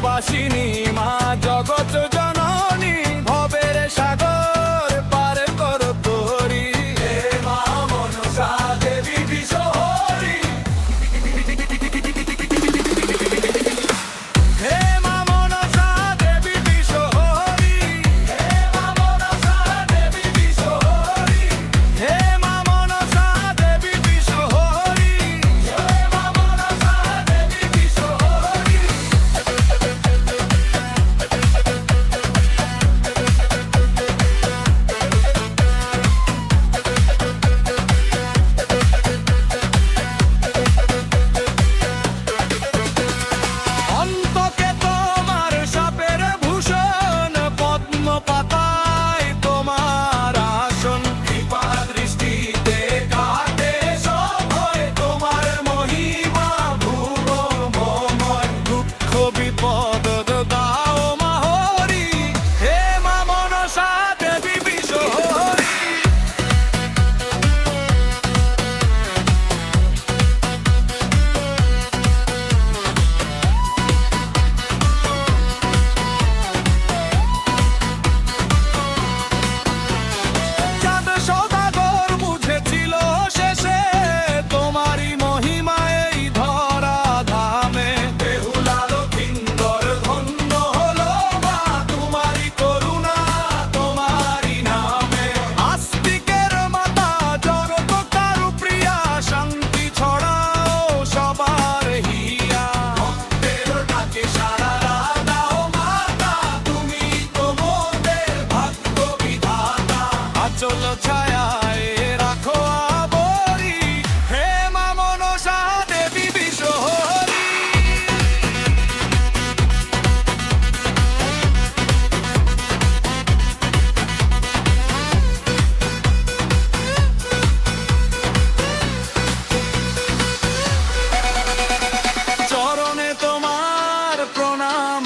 বাসিনী মা জগৎ জননী ভবের সাগর পার কর তোরি। হে মা মনসা দেবী বিশ্বহরি, হে মা মনসা দেবী বিশ্বহরি, হে মা মনসা দেবী বিশ্বহরি, হে মা মনসা দেবী বিশ্বহরি, হে মা মনসা দেবী বিশ্বহরি। অন্তকে তোমার সাপের ভূষণ, পদ্ম পাতায় তোমার আসন, কৃপা দৃষ্টিতে কাটে সব ভয়, তোমার মহিমা ভুবময়, দুঃখ বিপদ দাও মা হরি, হে মা মনসা দেবী বিশ্বহরি। চাঁদ সওদাগর বুঝেছিল শেষে তোমারই মহিমা এই ধরা ধামে, বেহুলা লক্ষিন্দর ধন্য হলো মা তোমারই করুণা তোমারই নামে। আস্তিকের মাতা জগৎ কারু প্রিয়া, শান্তি ছড়াও সবার হিয়া, ভক্তের ডাকে সাড়া দাও মাতা, তুমি তো মোদের ভাগ্য বিধাতা। আচল ছায়ায় রাখো আবরি, হে মা মনসা দেবী বিশ্বহরি। চরণে তোমার প্রণাম